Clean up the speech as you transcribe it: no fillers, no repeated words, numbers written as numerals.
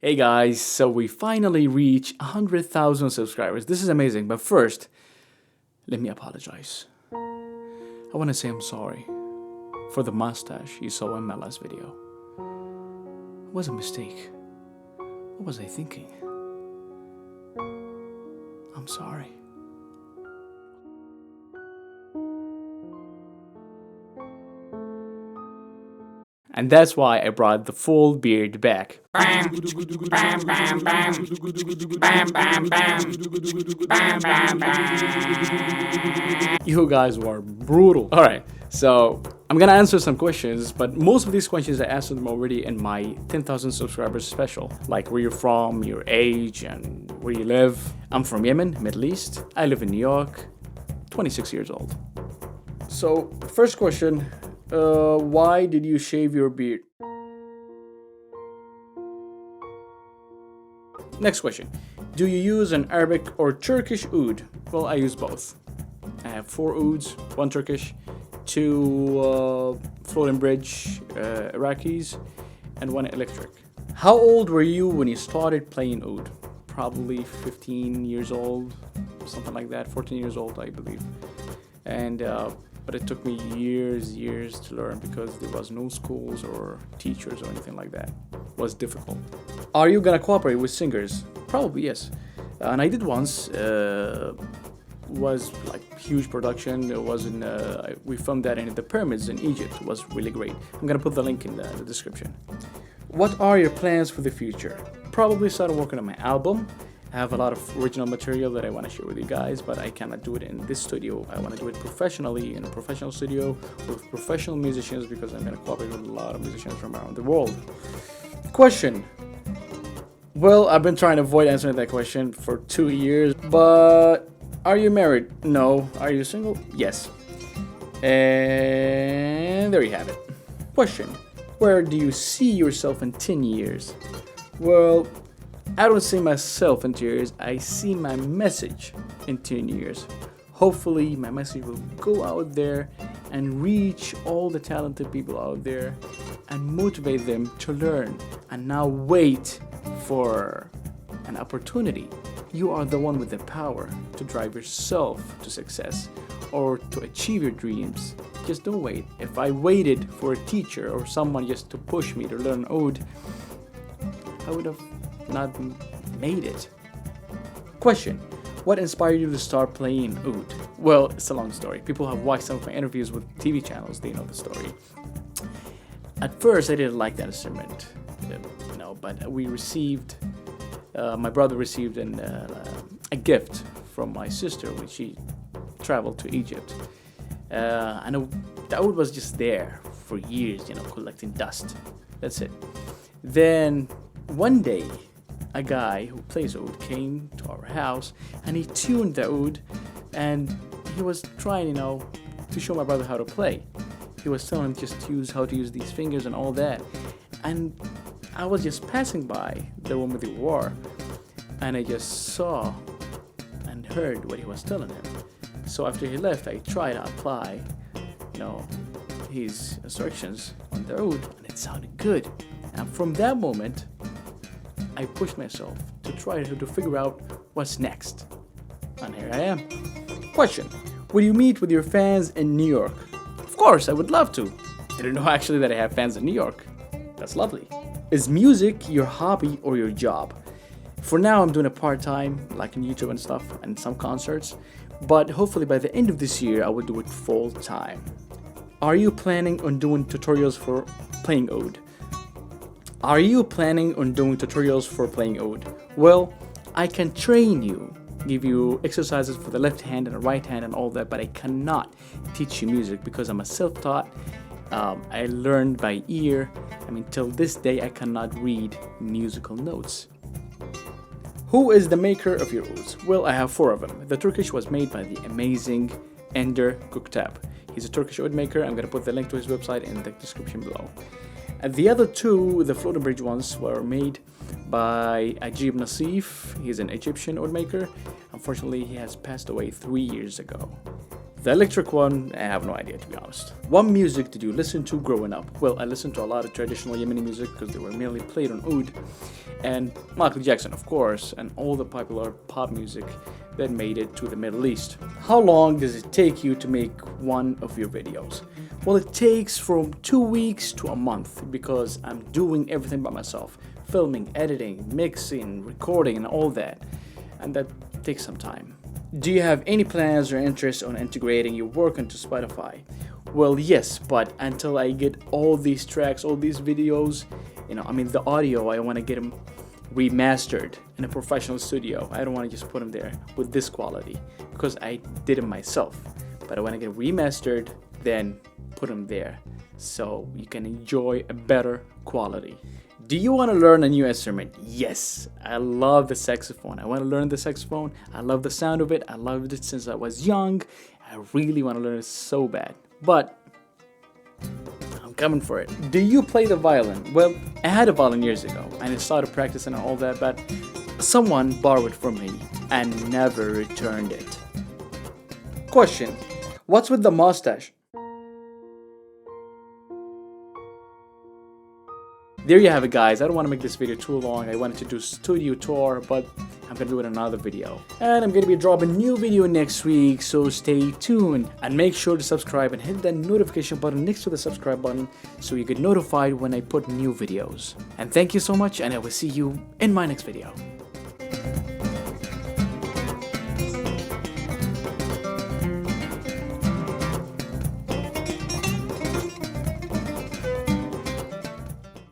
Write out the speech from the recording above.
Hey guys, so we finally reached 100,000 subscribers. This is amazing, but first, let me apologize. I want to say I'm sorry for the mustache you saw in my last video. It was a mistake. What was I thinking? I'm sorry. And that's why I brought the full beard back. Bam, bam, bam, bam, bam, bam, bam, bam, bam. You guys were brutal. Alright, so I'm gonna answer some questions, but most of these questions I answered them already in my 10,000 subscribers special. Like where you're from, your age, and where you live. I'm from Yemen, Middle East. I live in New York, 26 years old. So, first question. Why did you shave your beard? Next question. Do you use an Arabic or Turkish oud? Well, I use both. I have 4 ouds, 1 Turkish, 2 floating bridge Iraqis, and 1 electric. How old were you when you started playing oud? Probably 15 years old, something like that, 14 years old, I believe. And but it took me years to learn because there was no schools or teachers or anything like that. It was difficult. Are you gonna cooperate with singers? Probably yes. And I did once. Was like huge production. It was in we filmed that in the pyramids in Egypt. It was really great. I'm gonna put the link in the description. What are your plans for the future? Probably start working on my album. I have a lot of original material that I want to share with you guys, but I cannot do it in this studio. I want to do it professionally in a professional studio with professional musicians because I'm going to cooperate with a lot of musicians from around the world. Question. Well, I've been trying to avoid answering that question for 2 years, but are you married? No. Are you single? Yes. And there you have it. Question. Where do you see yourself in 10 years? Well, I don't see myself in 10 years, I see my message in 10 years. Hopefully my message will go out there and reach all the talented people out there and motivate them to learn and now wait for an opportunity. You are the one with the power to drive yourself to success or to achieve your dreams. Just don't wait. If I waited for a teacher or someone just to push me to learn oud, I would have not made it. Question. What inspired you to start playing oud? Well, it's a long story. People have watched some of my interviews with TV channels. They know the story. At first, I didn't like that instrument. But we received, my brother received a gift from my sister when she traveled to Egypt. And the oud was just there for years, collecting dust. That's it. Then one day, a guy who plays oud came to our house and he tuned the oud and he was trying, to show my brother how to play. He was telling him just how to use these fingers and all that. And I was just passing by the room where they were and I just saw and heard what he was telling him. So after he left, I tried to apply, his instructions on the oud and it sounded good. And from that moment, I pushed myself to try to figure out what's next. And here I am. Question. Will you meet with your fans in New York? Of course, I would love to. Didn't know actually that I have fans in New York. That's lovely. Is music your hobby or your job? For now, I'm doing it part-time, like on YouTube and stuff, and some concerts. But hopefully by the end of this year, I will do it full-time. Are you planning on doing tutorials for playing oud? Are you planning on doing tutorials for playing oud? Well, I can train you, give you exercises for the left hand and the right hand and all that, but I cannot teach you music because I'm a self-taught. I learned by ear. Till this day, I cannot read musical notes. Who is the maker of your ouds? Well, I have 4 of them. The Turkish was made by the amazing Ender Göktaş. He's a Turkish oud maker. I'm going to put the link to his website in the description below. And the other 2, the floating bridge ones, were made by Ajib Nassif. He's an Egyptian oud maker. Unfortunately, he has passed away 3 years ago. The electric one, I have no idea, to be honest. What music did you listen to growing up? Well, I listened to a lot of traditional Yemeni music because they were mainly played on oud, and Michael Jackson, of course, and all the popular pop music that made it to the Middle East. How long does it take you to make one of your videos? Well, it takes from 2 weeks to a month because I'm doing everything by myself. Filming, editing, mixing, recording, and all that. And that takes some time. Do you have any plans or interest on integrating your work into Spotify? Well, yes, but until I get all these tracks, all these videos, the audio, I want to get them remastered in a professional studio. I don't want to just put them there with this quality because I did it myself. But I want to get remastered, then put them there so you can enjoy a better quality. Do you want to learn a new instrument? Yes, I love the saxophone. I want to learn the saxophone. I love the sound of it. I loved it since I was young. I really want to learn it so bad. But I'm coming for it. Do you play the violin? Well, I had a violin years ago and I started practicing and all that, but someone borrowed it from me and never returned it. Question: what's with the mustache? There you have it, guys. I don't want to make this video too long. I wanted to do studio tour, but I'm gonna do it in another video. And I'm gonna be dropping a new video next week, so stay tuned. And make sure to subscribe and hit that notification button next to the subscribe button so you get notified when I put new videos. And thank you so much, and I will see you in my next video.